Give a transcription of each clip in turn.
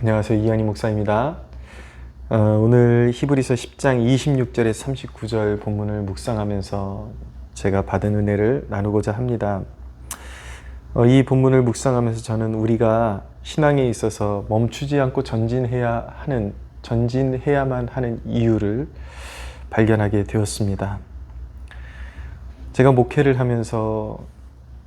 안녕하세요. 이한희 목사입니다. 오늘 히브리서 10장 26절에서 39절 본문을 묵상하면서 제가 받은 은혜를 나누고자 합니다. 이 본문을 묵상하면서 저는 우리가 신앙에 있어서 멈추지 않고 전진해야만 하는 이유를 발견하게 되었습니다. 제가 목회를 하면서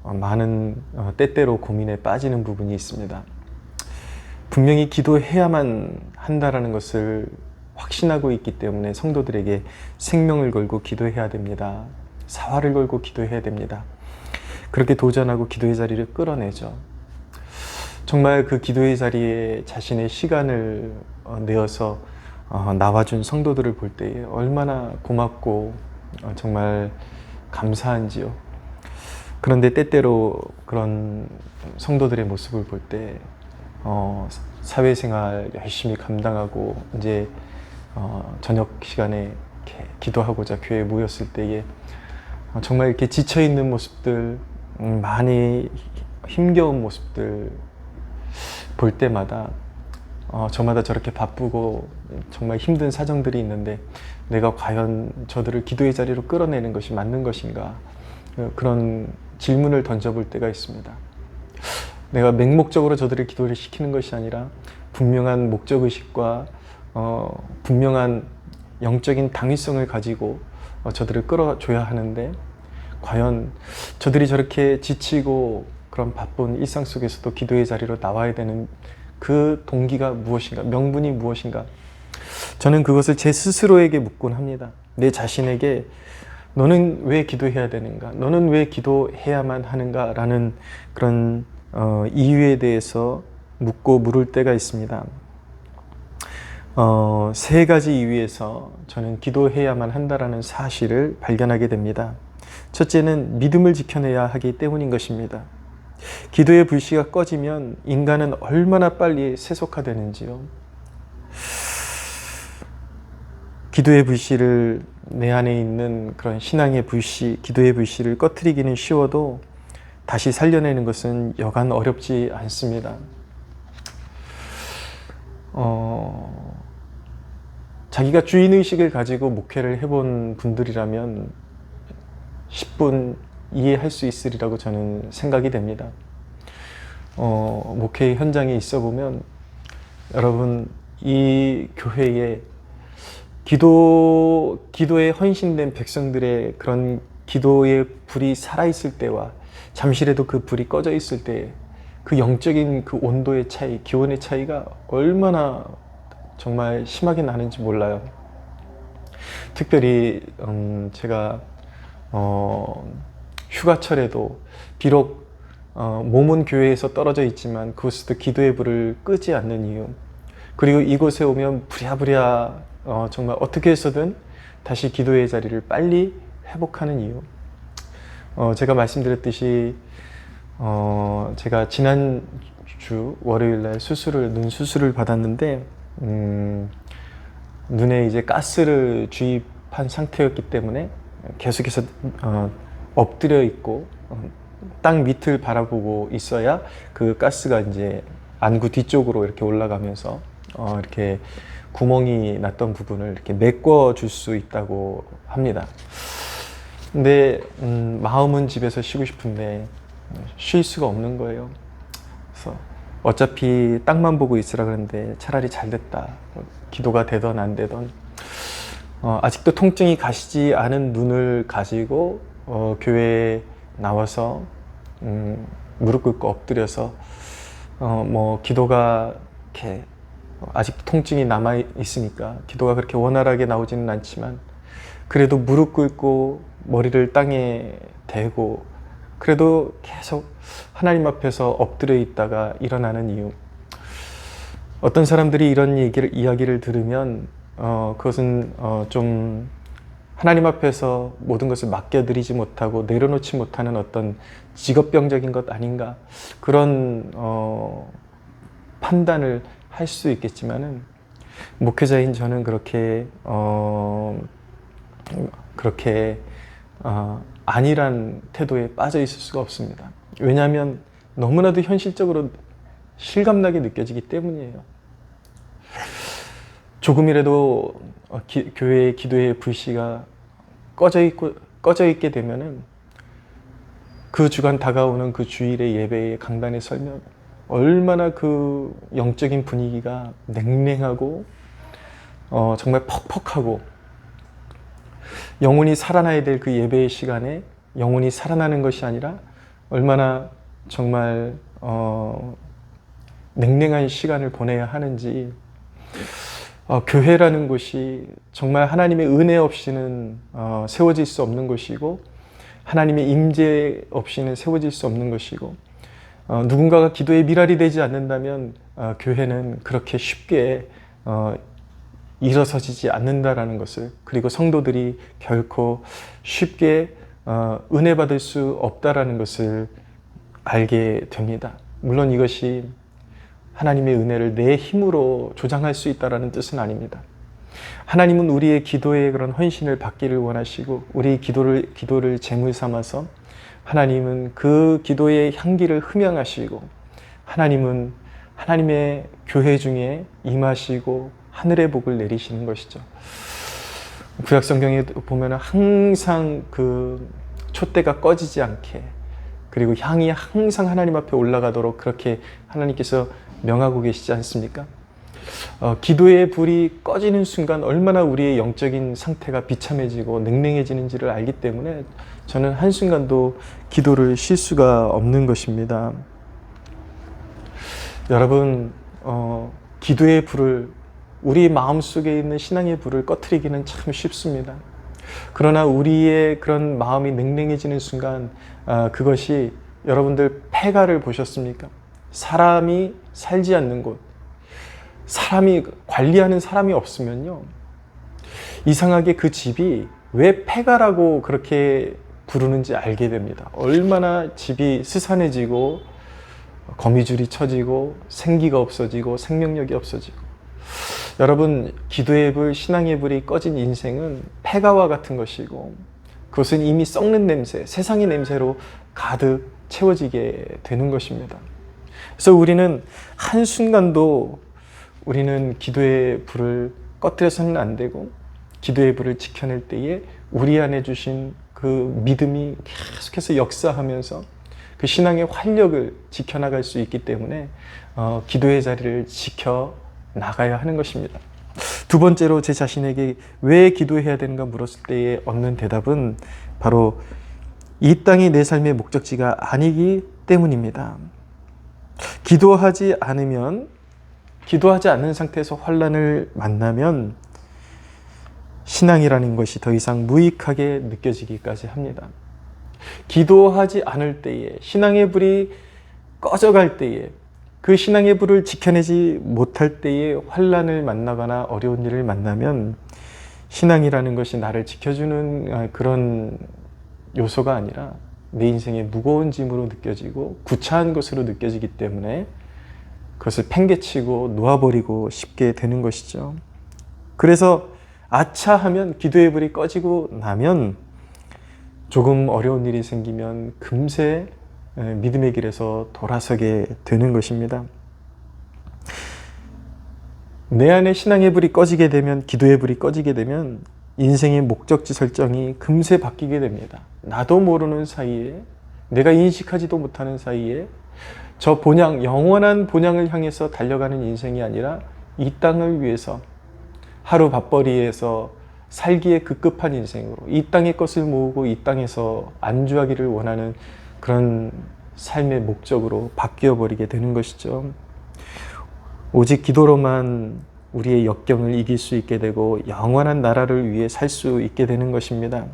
많은 때때로 고민에 빠지는 부분이 있습니다. 분명히 기도해야만 한다라는 것을 확신하고 있기 때문에 성도들에게 생명을 걸고 기도해야 됩니다. 사활을 걸고 기도해야 됩니다. 그렇게 도전하고 기도의 자리를 끌어내죠. 정말 그 기도의 자리에 자신의 시간을 내어서 나와준 성도들을 볼 때에 얼마나 고맙고 정말 감사한지요. 그런데 때때로 그런 성도들의 모습을 볼 때 사회생활 열심히 감당하고 이제 저녁 시간에 이렇게 기도하고자 교회에 모였을 때에 정말 이렇게 지쳐있는 모습들, 많이 힘겨운 모습들 볼 때마다 저마다 저렇게 바쁘고 정말 힘든 사정들이 있는데 내가 과연 저들을 기도의 자리로 끌어내는 것이 맞는 것인가, 그런 질문을 던져볼 때가 있습니다. 내가 맹목적으로 저들을 기도를 시키는 것이 아니라 분명한 목적의식과 분명한 영적인 당위성을 가지고 저들을 끌어줘야 하는데, 과연 저들이 저렇게 지치고 그런 바쁜 일상 속에서도 기도의 자리로 나와야 되는 그 동기가 무엇인가, 명분이 무엇인가, 저는 그것을 제 스스로에게 묻곤 합니다. 내 자신에게 너는 왜 기도해야 되는가, 너는 왜 기도해야만 하는가 라는 그런 이유에 대해서 묻고 물을 때가 있습니다. 세 가지 이유에서 저는 기도해야만 한다라는 사실을 발견하게 됩니다. 첫째는 믿음을 지켜내야 하기 때문인 것입니다. 기도의 불씨가 꺼지면 인간은 얼마나 빨리 세속화되는지요. 기도의 불씨를, 내 안에 있는 그런 신앙의 불씨, 기도의 불씨를 꺼트리기는 쉬워도 다시 살려내는 것은 여간 어렵지 않습니다. 자기가 주인의식을 가지고 목회를 해본 분들이라면 10분 이해할 수 있으리라고 저는 생각이 됩니다. 목회 현장에 있어 보면 여러분, 이 교회에 기도에 헌신된 백성들의 그런 기도의 불이 살아있을 때와 잠시라도 그 불이 꺼져 있을 때 그 영적인 그 온도의 차이, 기온의 차이가 얼마나 정말 심하게 나는지 몰라요. 특별히 제가 휴가철에도 비록 몸은 교회에서 떨어져 있지만 그곳에도 기도의 불을 끄지 않는 이유, 그리고 이곳에 오면 부랴부랴 정말 어떻게 해서든 다시 기도의 자리를 빨리 회복하는 이유, 제가 말씀드렸듯이 제가 지난주 월요일날 눈 수술을 받았는데 눈에 이제 가스를 주입한 상태였기 때문에 계속해서 엎드려 있고 땅 밑을 바라보고 있어야 그 가스가 이제 안구 뒤쪽으로 이렇게 올라가면서 이렇게 구멍이 났던 부분을 이렇게 메꿔 줄 수 있다고 합니다. 근데 마음은 집에서 쉬고 싶은데 쉴 수가 없는 거예요. 그래서 어차피 땅만 보고 있으라 그러는데 차라리 잘 됐다, 기도가 되던 안 되던, 아직도 통증이 가시지 않은 눈을 가지고 교회에 나와서 무릎 꿇고 엎드려서 기도가 이렇게 아직도 통증이 남아 있으니까 기도가 그렇게 원활하게 나오지는 않지만 그래도 무릎 꿇고 머리를 땅에 대고 그래도 계속 하나님 앞에서 엎드려 있다가 일어나는 이유, 어떤 사람들이 이런 이야기를 들으면 그것은 좀 하나님 앞에서 모든 것을 맡겨드리지 못하고 내려놓지 못하는 어떤 직업병적인 것 아닌가, 그런 판단을 할 수 있겠지만은, 목회자인 저는 그렇게 아니란 태도에 빠져 있을 수가 없습니다. 왜냐하면 너무나도 현실적으로 실감나게 느껴지기 때문이에요. 조금이라도 교회의 기도의 불씨가 꺼져 있게 되면은 그 주간 다가오는 그 주일의 예배의 강단에 설면 얼마나 그 영적인 분위기가 냉랭하고 정말 퍽퍽하고, 영혼이 살아나야 될 그 예배의 시간에 영혼이 살아나는 것이 아니라 얼마나 정말 냉랭한 시간을 보내야 하는지, 교회라는 곳이 정말 하나님의 은혜 없이는 세워질 수 없는 것이고, 하나님의 임재 없이는 세워질 수 없는 것이고, 누군가가 기도에 미랄이 되지 않는다면 교회는 그렇게 쉽게 일어서지지 않는다라는 것을, 그리고 성도들이 결코 쉽게 은혜 받을 수 없다라는 것을 알게 됩니다. 물론 이것이 하나님의 은혜를 내 힘으로 조장할 수 있다라는 뜻은 아닙니다. 하나님은 우리의 기도에 그런 헌신을 받기를 원하시고, 우리 기도를 제물 삼아서 하나님은 그 기도의 향기를 흠양하시고, 하나님은 하나님의 교회 중에 임하시고 하늘의 복을 내리시는 것이죠. 구약 성경에 보면 항상 그 촛대가 꺼지지 않게, 그리고 향이 항상 하나님 앞에 올라가도록 그렇게 하나님께서 명하고 계시지 않습니까? 기도의 불이 꺼지는 순간 얼마나 우리의 영적인 상태가 비참해지고 냉랭해지는지를 알기 때문에 저는 한순간도 기도를 쉴 수가 없는 것입니다. 여러분, 기도의 불을, 우리 마음속에 있는 신앙의 불을 꺼트리기는 참 쉽습니다. 그러나 우리의 그런 마음이 냉랭해지는 순간 그것이, 여러분들 폐가를 보셨습니까? 사람이 살지 않는 곳, 사람이 관리하는 사람이 없으면요, 이상하게 그 집이 왜 폐가라고 그렇게 부르는지 알게 됩니다. 얼마나 집이 스산해지고 거미줄이 쳐지고 생기가 없어지고 생명력이 없어지고. 여러분, 기도의 불, 신앙의 불이 꺼진 인생은 폐가와 같은 것이고, 그것은 이미 썩는 냄새, 세상의 냄새로 가득 채워지게 되는 것입니다. 그래서 우리는 한순간도 우리는 기도의 불을 꺼뜨려서는 안 되고, 기도의 불을 지켜낼 때에 우리 안에 주신 그 믿음이 계속해서 역사하면서 그 신앙의 활력을 지켜나갈 수 있기 때문에 기도의 자리를 지켜나가야 하는 것입니다. 두 번째로, 제 자신에게 왜 기도해야 되는가 물었을 때에 얻는 대답은 바로 이 땅이 내 삶의 목적지가 아니기 때문입니다. 기도하지 않는 상태에서 환난을 만나면 신앙이라는 것이 더 이상 무익하게 느껴지기까지 합니다. 기도하지 않을 때에, 신앙의 불이 꺼져갈 때에, 그 신앙의 불을 지켜내지 못할 때에 환난을 만나거나 어려운 일을 만나면 신앙이라는 것이 나를 지켜주는 그런 요소가 아니라 내 인생의 무거운 짐으로 느껴지고 구차한 것으로 느껴지기 때문에 그것을 팽개치고 놓아버리고 싶게 되는 것이죠. 그래서 아차하면, 기도의 불이 꺼지고 나면 조금 어려운 일이 생기면 금세 믿음의 길에서 돌아서게 되는 것입니다. 내 안에 신앙의 불이 꺼지게 되면, 기도의 불이 꺼지게 되면 인생의 목적지 설정이 금세 바뀌게 됩니다. 나도 모르는 사이에, 내가 인식하지도 못하는 사이에 저 본향, 영원한 본향을 향해서 달려가는 인생이 아니라 이 땅을 위해서 하루 밥벌이에서 살기에 급급한 인생으로 이 땅의 것을 모으고 이 땅에서 안주하기를 원하는 그런 삶의 목적으로 바뀌어 버리게 되는 것이죠. 오직 기도로만 우리의 역경을 이길 수 있게 되고 영원한 나라를 위해 살 수 있게 되는 것입니다.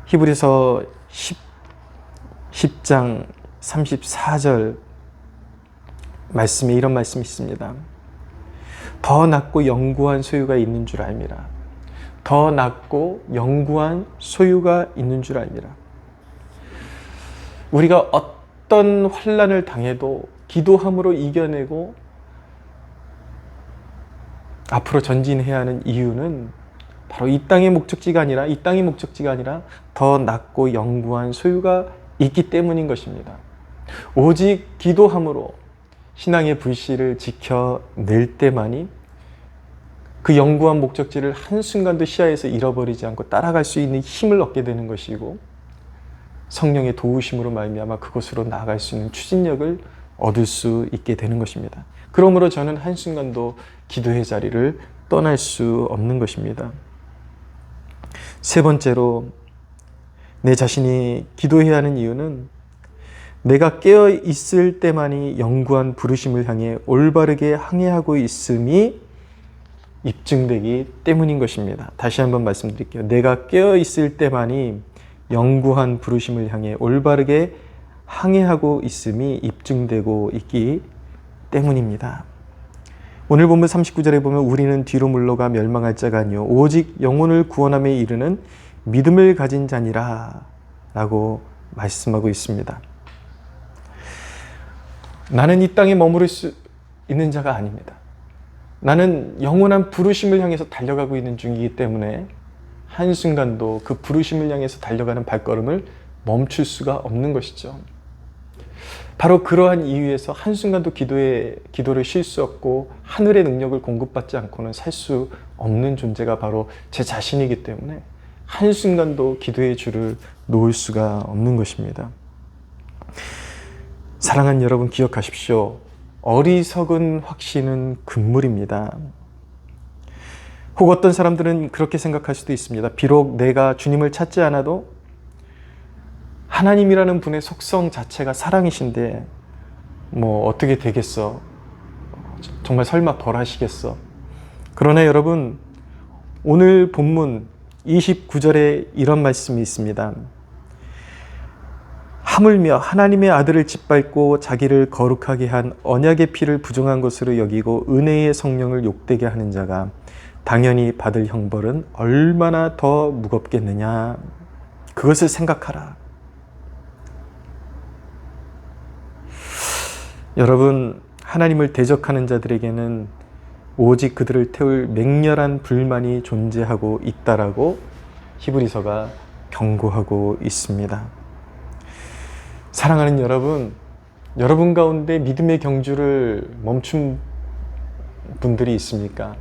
히브리서 10장 34절 말씀에 이런 말씀이 있습니다. 더 낮고 영구한 소유가 있는 줄 알미라. 더 낮고 영구한 소유가 있는 줄 알미라. 우리가 어떤 환난을 당해도 기도함으로 이겨내고 앞으로 전진해야 하는 이유는 바로 이 땅의 목적지가 아니라 더 낮고 영구한 소유가 있기 때문인 것입니다. 오직 기도함으로, 신앙의 불씨를 지켜낼 때만이 그 영구한 목적지를 한순간도 시야에서 잃어버리지 않고 따라갈 수 있는 힘을 얻게 되는 것이고, 성령의 도우심으로 말미암아 그곳으로 나아갈 수 있는 추진력을 얻을 수 있게 되는 것입니다. 그러므로 저는 한순간도 기도의 자리를 떠날 수 없는 것입니다. 세 번째로, 내 자신이 기도해야 하는 이유는 내가 깨어 있을 때만이 영구한 부르심을 향해 올바르게 항해하고 있음이 입증되기 때문인 것입니다. 다시 한번 말씀드릴게요. 내가 깨어 있을 때만이 영구한 부르심을 향해 올바르게 항해하고 있음이 입증되고 있기 때문입니다. 오늘 본문 39절에 보면 우리는 뒤로 물러가 멸망할 자가 아니요 오직 영혼을 구원함에 이르는 믿음을 가진 자니라 라고 말씀하고 있습니다. 나는 이 땅에 머무를 수 있는 자가 아닙니다. 나는 영원한 부르심을 향해서 달려가고 있는 중이기 때문에 한순간도 그 부르심을 향해서 달려가는 발걸음을 멈출 수가 없는 것이죠. 바로 그러한 이유에서 한순간도 기도를 쉴 수 없고 하늘의 능력을 공급받지 않고는 살 수 없는 존재가 바로 제 자신이기 때문에 한순간도 기도의 줄을 놓을 수가 없는 것입니다. 사랑하는 여러분, 기억하십시오. 어리석은 확신은 금물입니다. 혹 어떤 사람들은 그렇게 생각할 수도 있습니다. 비록 내가 주님을 찾지 않아도 하나님이라는 분의 속성 자체가 사랑이신데 뭐 어떻게 되겠어? 정말 설마 벌하시겠어? 그러나 여러분, 오늘 본문 29절에 이런 말씀이 있습니다. 하물며 하나님의 아들을 짓밟고 자기를 거룩하게 한 언약의 피를 부정한 것으로 여기고 은혜의 성령을 욕되게 하는 자가 당연히 받을 형벌은 얼마나 더 무겁겠느냐. 그것을 생각하라. 여러분, 하나님을 대적하는 자들에게는 오직 그들을 태울 맹렬한 불만이 존재하고 있다라고 히브리서가 경고하고 있습니다. 사랑하는 여러분, 여러분 가운데 믿음의 경주를 멈춘 분들이 있습니까?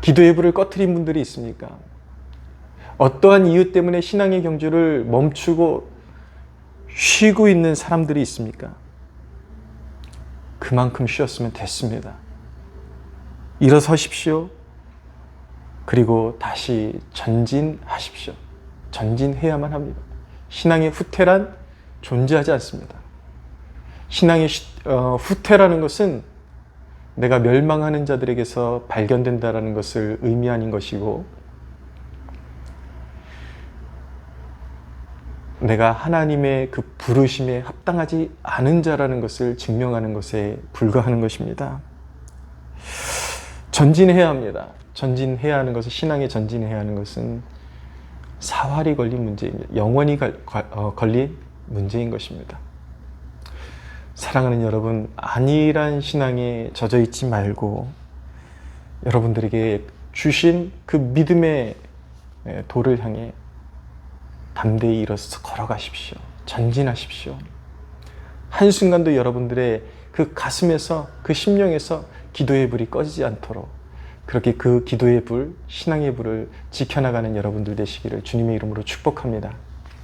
기도의 불을 꺼트린 분들이 있습니까? 어떠한 이유 때문에 신앙의 경주를 멈추고 쉬고 있는 사람들이 있습니까? 그만큼 쉬었으면 됐습니다. 일어서십시오. 그리고 다시 전진하십시오. 전진해야만 합니다. 신앙의 후퇴란 존재하지 않습니다. 신앙의 후퇴라는 것은 내가 멸망하는 자들에게서 발견된다는 것을 의미하는 것이고, 내가 하나님의 그 부르심에 합당하지 않은 자라는 것을 증명하는 것에 불과하는 것입니다. 전진해야 합니다. 전진해야 하는 것은, 신앙에 전진해야 하는 것은 사활이 걸린 문제입니다. 영원히 걸린 문제인 것입니다. 사랑하는 여러분, 안일한 신앙에 젖어 있지 말고 여러분들에게 주신 그 믿음의 도를 향해 담대히 일어서서 걸어가십시오. 전진하십시오. 한순간도 여러분들의 그 가슴에서, 그 심령에서 기도의 불이 꺼지지 않도록 그렇게 그 기도의 불, 신앙의 불을 지켜나가는 여러분들 되시기를 주님의 이름으로 축복합니다.